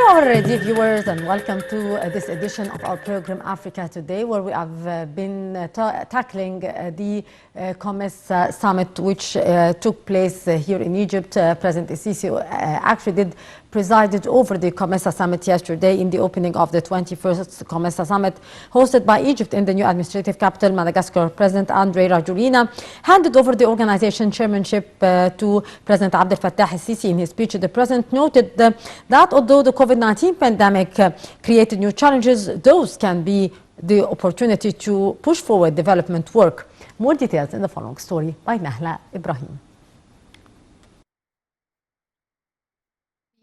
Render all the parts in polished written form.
our dear viewers, and welcome to this edition of our program Africa Today, where we have been tackling the COMESA summit, which took place here in Egypt. President Sisi actually presided over the COMESA summit yesterday in the opening of the 21st COMESA summit hosted by Egypt in the new administrative capital, Madagascar. President Andry Rajoelina handed over the organization chairmanship to President Abdel Fattah el-Sisi. In his speech, the president noted that although the COVID-19 pandemic created new challenges, those can be the opportunity to push forward development work. More details in the following story by Nahla Ibrahim.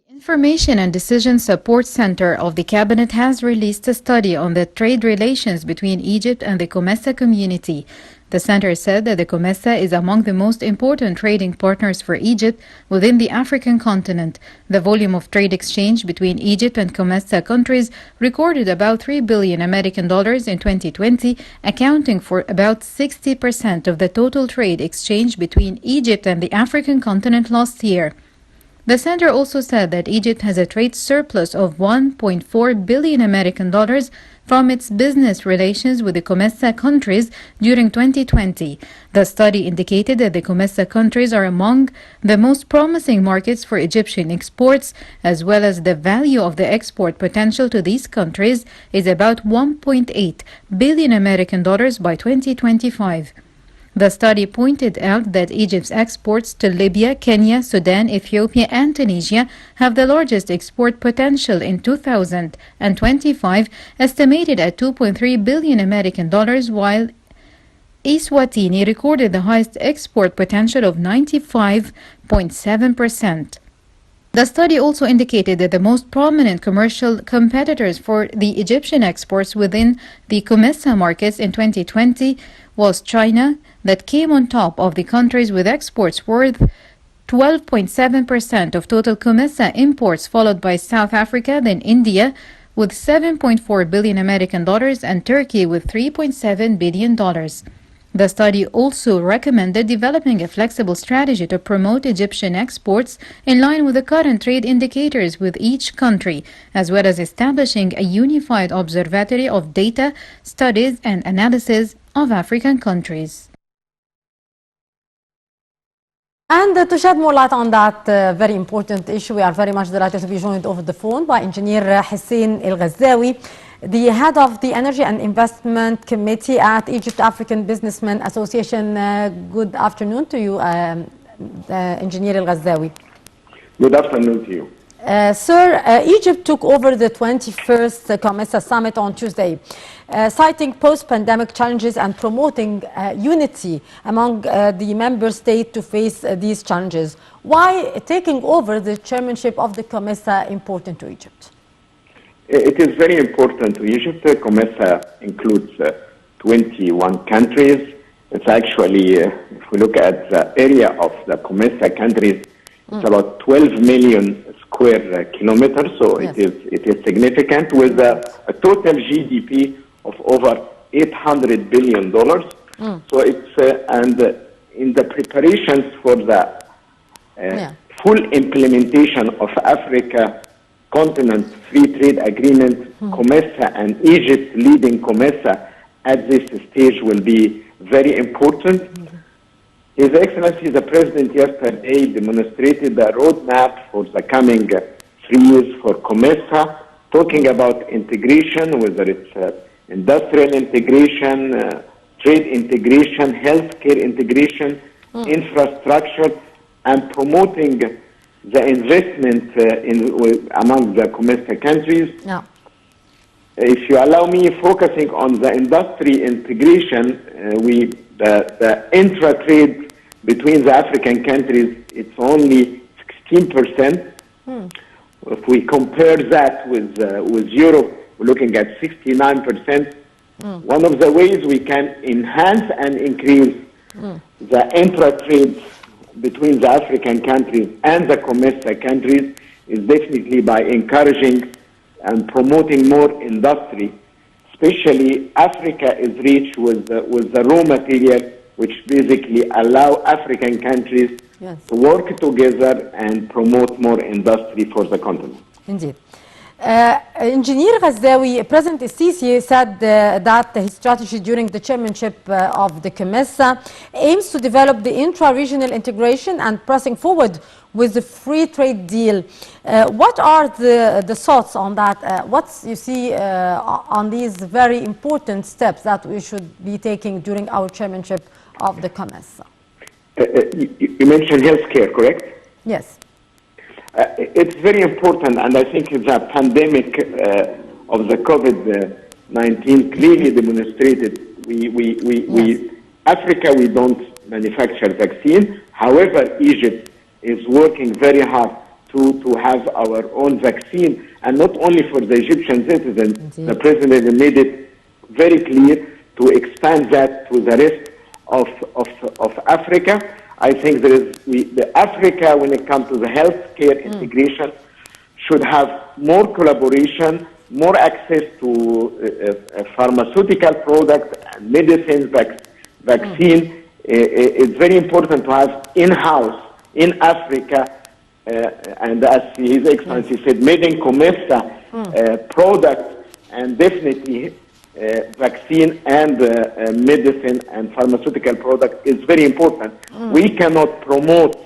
Information and Decision Support Center of the Cabinet has released a study on the trade relations between Egypt and the COMESA community. The center said that the COMESA is among the most important trading partners for Egypt within the African continent. The volume of trade exchange between Egypt and COMESA countries recorded about $3 billion in 2020, accounting for about 60% of the total trade exchange between Egypt and the African continent last year. The center also said that Egypt has a trade surplus of $1.4 billion from its business relations with the COMESA countries during 2020. The study indicated that the COMESA countries are among the most promising markets for Egyptian exports, as well as the value of the export potential to these countries is about $1.8 billion by 2025. The study pointed out that Egypt's exports to Libya, Kenya, Sudan, Ethiopia, and Tunisia have the largest export potential in 2025, estimated at $2.3 billion, while Eswatini recorded the highest export potential of 95.7%. The study also indicated that the most prominent commercial competitors for the Egyptian exports within the COMESA markets in 2020 was China, that came on top of the countries with exports worth 12.7% of total COMESA imports, followed by South Africa, then India with $7.4 billion and Turkey with $3.7 billion. The study also recommended developing a flexible strategy to promote Egyptian exports in line with the current trade indicators with each country, as well as establishing a unified observatory of data, studies, and analysis of African countries. And to shed more light on that very important issue, we are very much delighted to be joined over the phone by Engineer Hussein El-Ghazawi, the head of the Energy and Investment Committee at Egypt African Businessmen Association. Good afternoon to you, Engineer El-Ghazawi. Good afternoon to you. Sir, Egypt took over the 21st COMESA summit on Tuesday, citing post-pandemic challenges and promoting unity among the member states to face these challenges. Why taking over the chairmanship of the COMESA important to Egypt? It is very important to Egypt. COMESA includes 21 countries. It's actually, if we look at the area of the COMESA countries, it's about 12 million square kilometers, so yes, it is significant, with a total GDP of over $800 billion. So it's and in the preparations for the full implementation of Africa Continent Free Trade Agreement, COMESA and Egypt leading COMESA at this stage will be very important. His Excellency the President yesterday demonstrated the roadmap for the coming 3 years for COMESA, talking about integration, whether it's industrial integration, trade integration, healthcare integration, infrastructure, and promoting the investment among the COMESA countries. Yeah. If you allow me, focusing on the industry integration, the intra-trade between the African countries, it's only 16%. If we compare that with Europe, we're looking at 69%. One of the ways we can enhance and increase the intra-trade between the African countries and the COMESA countries is definitely by encouraging and promoting more industry. Especially Africa is rich with the raw material, which basically allow African countries to work together and promote more industry for the continent. Indeed. Engineer Ghazdawi, President Sisi said that his strategy during the chairmanship of the COMESA aims to develop the intra-regional integration and pressing forward with the free trade deal. What are the thoughts on that? What you see on these very important steps that we should be taking during our chairmanship of the COMESA? You mentioned healthcare, correct? Yes. It's very important, and I think the pandemic of the COVID-19 clearly demonstrated Africa, we don't manufacture vaccine. However, Egypt is working very hard to have our own vaccine, and not only for the Egyptian citizens. Indeed. The president made it very clear to expand that to the rest of Africa. I think the Africa, when it comes to the healthcare integration, should have more collaboration, more access to pharmaceutical products, medicines, vaccine. It's very important to have in-house, in Africa, and as His Excellency said, made in COMESA products, and definitely vaccine and medicine and pharmaceutical product is very important. We cannot promote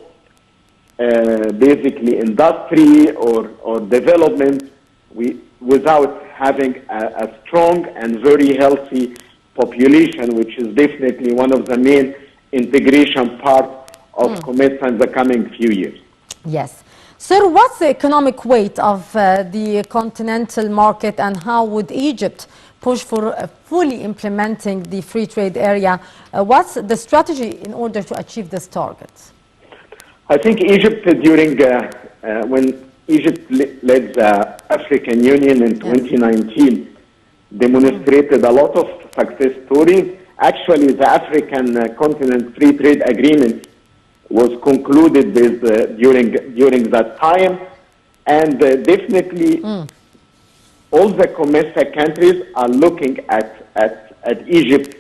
basically industry or development without having a strong and very healthy population, which is definitely one of the main integration parts of COMESA in the coming few years. Yes. Sir, what's the economic weight of the continental market, and how would Egypt push for fully implementing the free trade area? What's the strategy in order to achieve this target? I think Egypt, during when Egypt led the African Union in 2019, demonstrated a lot of success stories. Actually, the African continent free trade agreement was concluded during that time, and definitely all the COMESA countries are looking at Egypt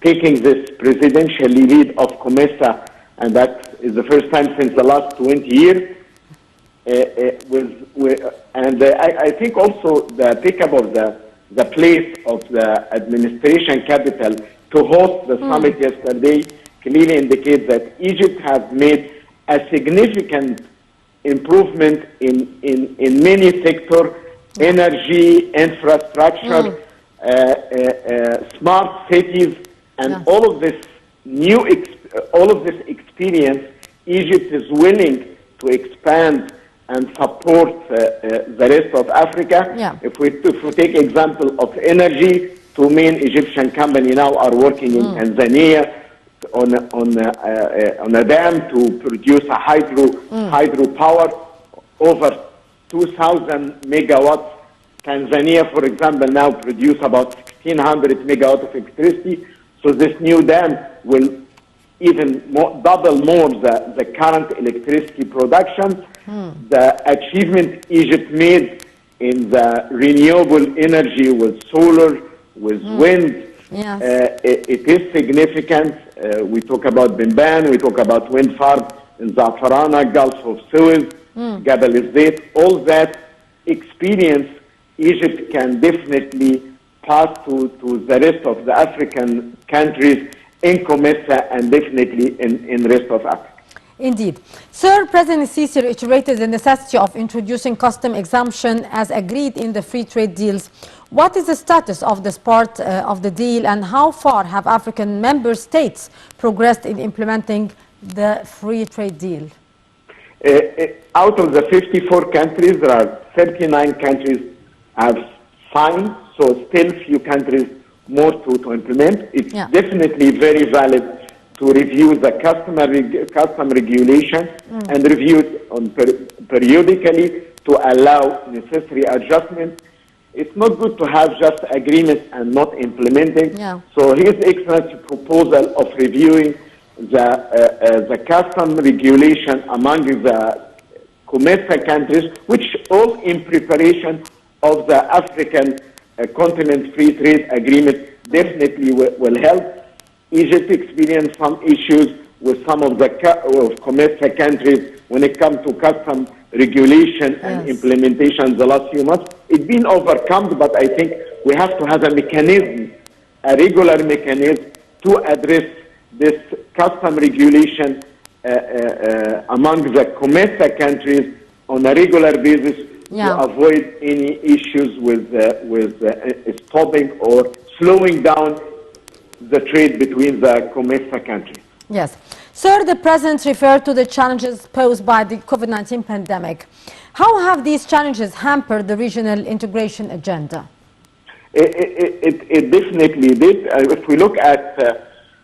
taking this presidential lead of COMESA, and that is the first time since the last 20 years. I think also the pickup of the place of the administration capital to host the summit yesterday clearly indicates that Egypt has made a significant improvement in many sectors: energy, infrastructure, smart cities, and all of this experience. Egypt is willing to expand and support the rest of Africa. Yeah. If we take example of energy, two main Egyptian companies now are working in Tanzania on a dam to produce a hydro power over 2,000 megawatts. Tanzania, for example, now produce about 1,600 megawatts of electricity. So this new dam will even double more the current electricity production. The achievement Egypt made in the renewable energy with solar, with wind, it is significant. We talk about Benban, we talk about wind farm in Zafarana, Gulf of Suez, Jabal Zayt. All that experience Egypt can definitely pass to the rest of the African countries in COMESA and definitely in the rest of Africa. Indeed. Sir, President Sisi reiterated the necessity of introducing custom exemption as agreed in the free trade deals. What is the status of this part of the deal, and how far have African member states progressed in implementing the free trade deal? Out of the 54 countries, there are 39 countries have signed, so still few countries more to implement. It's definitely very valid to review the custom regulation and review it periodically to allow necessary adjustments. It's not good to have just agreements and not implementing. So His Excellency proposal of reviewing the custom regulation among the COMESA countries, which all in preparation of the African continent free trade agreement, definitely will help. Egypt experienced some issues with some of the COMESA countries when it comes to custom regulation and implementation the last few months. it's been overcome, but I think we have to have a mechanism, a regular mechanism to address this custom regulation among the COMESA countries on a regular basis to avoid any issues with stopping or slowing down the trade between the COMESA countries. Yes. Sir, the President referred to the challenges posed by the COVID-19 pandemic. How have these challenges hampered the regional integration agenda? It definitely did. If we look at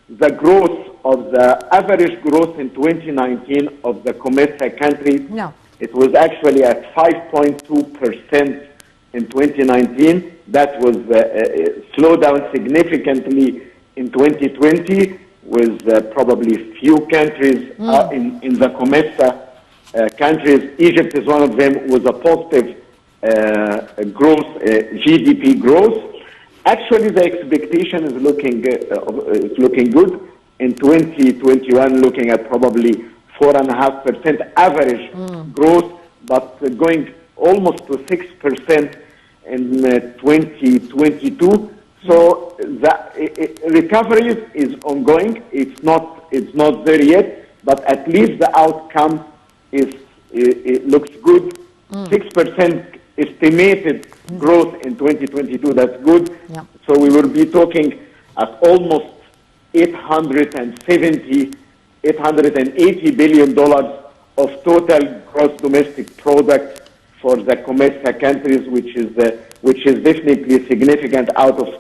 the growth of the average growth in 2019 of the COMESA countries, it was actually at 5.2% in 2019. That was slowed down significantly in 2020, with probably few countries in the COMESA countries. Egypt is one of them, with a positive growth, GDP growth. Actually, the expectation is looking good in 2021, looking at probably 4.5% average growth, but going almost to 6% in 2022. So the recovery is ongoing. It's not there yet, but at least the outcome it looks good. 6% estimated growth in 2022. That's good. Yeah. So we will be talking at almost $880 billion of total gross domestic product for the COMESA countries, which is definitely significant. Out of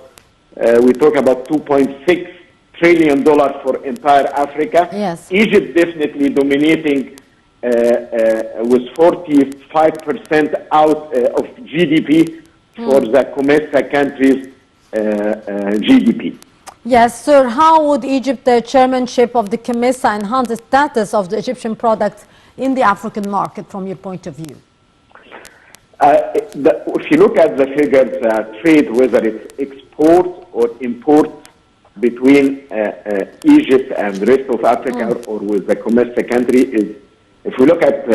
we talk about $2.6 trillion for entire Africa. Yes. Egypt definitely dominating with 45% out of GDP for the COMESA countries' GDP. Yes, sir. How would Egypt, the chairmanship of the COMESA, enhance the status of the Egyptian products in the African market from your point of view? If you look at the figures, trade, whether it's export or import between Egypt and the rest of Africa or with the COMESA country, is, if we look at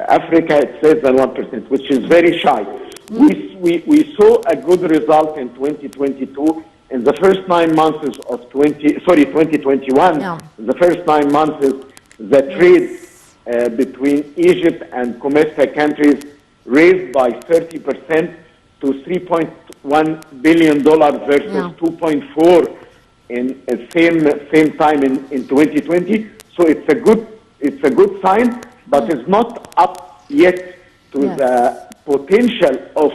Africa, it's less than 1%, which is very shy. We saw a good result in 2022. In the first 9 months of 2021, the first 9 months, the trade between Egypt and COMESA countries raised by 30% to $3.1 billion versus 2.4 in same time in 2020. So it's a good sign, but it's not up yet to the potential of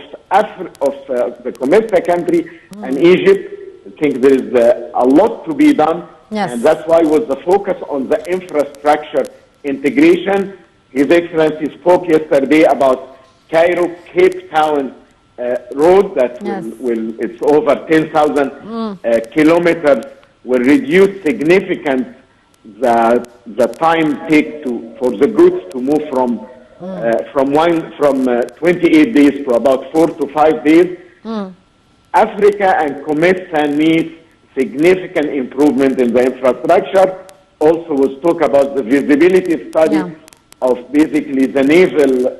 the COMESA country and Egypt. I think there is a lot to be done, and that's why was the focus on the infrastructure integration. His Excellency spoke yesterday about Cairo-Cape Town road that will it's over 10,000 kilometers, will reduce significant the time take for the goods to move from 28 days to about 4 to 5 days. Africa and COMESA need significant improvement in the infrastructure. Also was talk about the visibility study of basically the naval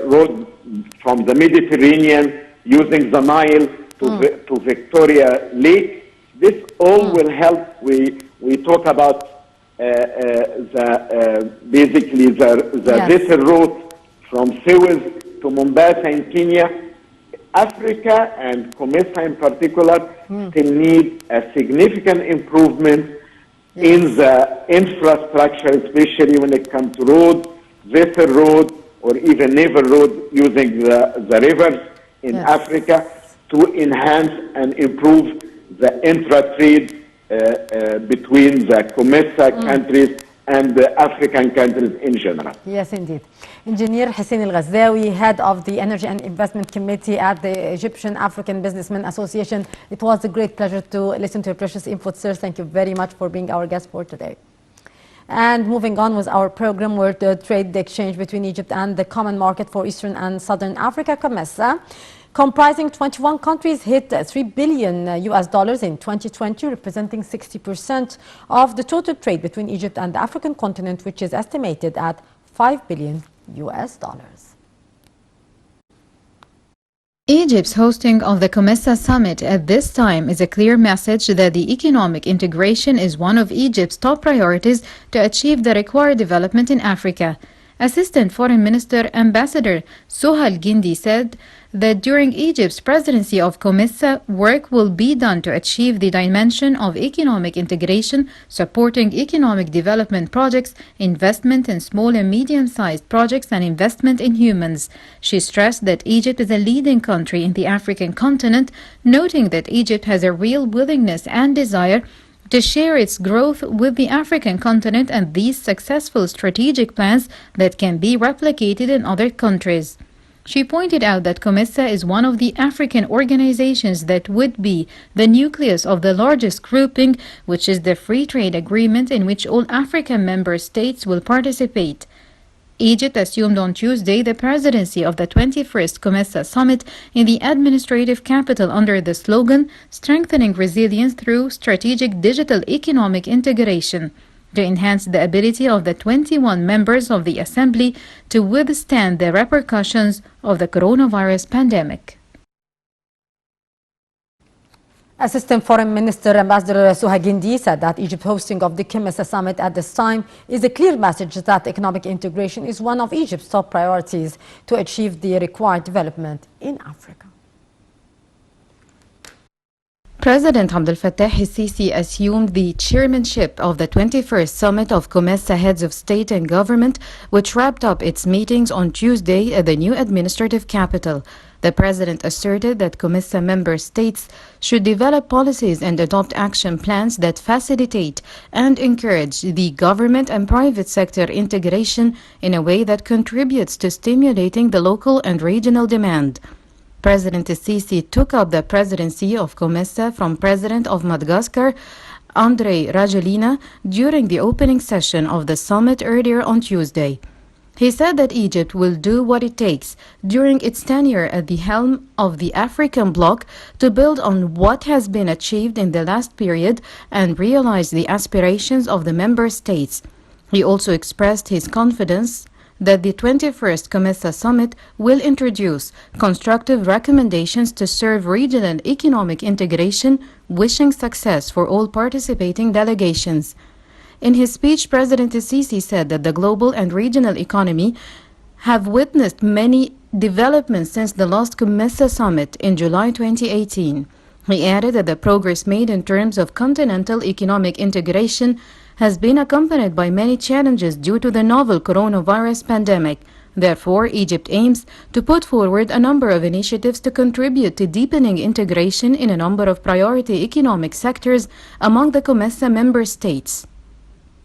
road from the Mediterranean using the Nile to Victoria Lake. This all will help. We talk about basically the vessel route from Suez to Mombasa in Kenya. Africa and COMESA in particular still need a significant improvement in the infrastructure, especially when it comes to roads, vessel road, or even naval road using the rivers in Africa to enhance and improve the intra-trade between the COMESA countries and the African countries in general. Yes, indeed. Engineer Hussein El-Ghazawi, head of the Energy and Investment Committee at the Egyptian African Businessmen Association. It was a great pleasure to listen to your precious input, sir. Thank you very much for being our guest for today. And moving on with our program, where the trade exchange between Egypt and the Common Market for Eastern and Southern Africa, COMESA, comprising 21 countries, hit $3 billion in 2020, representing 60% of the total trade between Egypt and the African continent, which is estimated at $5 billion. Egypt's hosting of the COMESA summit at this time is a clear message that the economic integration is one of Egypt's top priorities to achieve the required development in Africa. Assistant Foreign Minister Ambassador Sohal Gindi said that during Egypt's presidency of COMESA, work will be done to achieve the dimension of economic integration, supporting economic development projects, investment in small and medium-sized projects, and investment in humans. She stressed that Egypt is a leading country in the African continent, noting that Egypt has a real willingness and desire to share its growth with the African continent and these successful strategic plans that can be replicated in other countries. She pointed out that COMESA is one of the African organizations that would be the nucleus of the largest grouping, which is the free trade agreement in which all African member states will participate. Egypt assumed on Tuesday the presidency of the 21st COMESA summit in the administrative capital under the slogan, Strengthening Resilience Through Strategic Digital Economic Integration, to enhance the ability of the 21 members of the Assembly to withstand the repercussions of the coronavirus pandemic. Assistant Foreign Minister Ambassador Sohal Gindi said that Egypt hosting of the COMESA summit at this time is a clear message that economic integration is one of Egypt's top priorities to achieve the required development in Africa. President Abdel Fattah el-Sisi assumed the chairmanship of the 21st Summit of COMESA Heads of State and Government, which wrapped up its meetings on Tuesday at the new administrative capital. The president asserted that COMESA member states should develop policies and adopt action plans that facilitate and encourage the government and private sector integration in a way that contributes to stimulating the local and regional demand. President el-Sisi took up the presidency of COMESA from President of Madagascar, Andry Rajoelina, during the opening session of the summit earlier on Tuesday. He said that Egypt will do what it takes during its tenure at the helm of the African bloc to build on what has been achieved in the last period and realize the aspirations of the member states. He also expressed his confidence that the 21st COMESA summit will introduce constructive recommendations to serve regional economic integration, wishing success for all participating delegations. In his speech, President el-Sisi said that the global and regional economy have witnessed many developments since the last COMESA summit in July 2018. He added that the progress made in terms of continental economic integration has been accompanied by many challenges due to the novel coronavirus pandemic. Therefore, Egypt aims to put forward a number of initiatives to contribute to deepening integration in a number of priority economic sectors among the COMESA member states.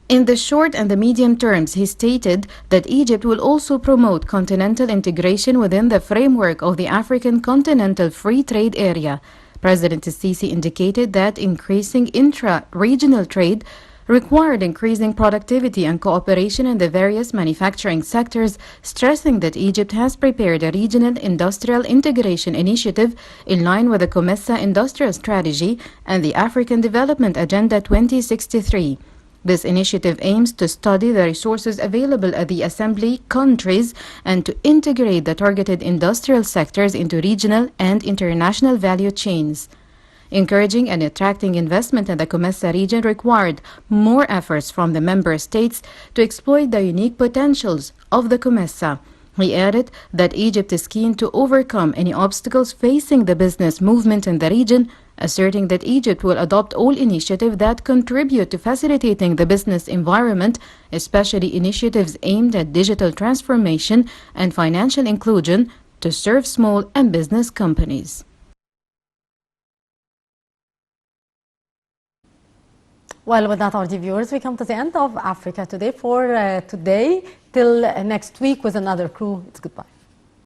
In the short and the medium terms, he stated that Egypt will also promote continental integration within the framework of the African Continental Free Trade Area. President el-Sisi indicated that increasing intra-regional trade required increasing productivity and cooperation in the various manufacturing sectors, stressing that Egypt has prepared a regional industrial integration initiative in line with the COMESA industrial strategy and the African Development Agenda 2063. This initiative aims to study the resources available at the Assembly countries and to integrate the targeted industrial sectors into regional and international value chains. Encouraging and attracting investment in the COMESA region required more efforts from the member states to exploit the unique potentials of the COMESA. He added that Egypt is keen to overcome any obstacles facing the business movement in the region, asserting that Egypt will adopt all initiatives that contribute to facilitating the business environment, especially initiatives aimed at digital transformation and financial inclusion to serve small and business companies. Well, with that, our dear viewers, we come to the end of Africa Today for today. Till next week with another crew. It's goodbye.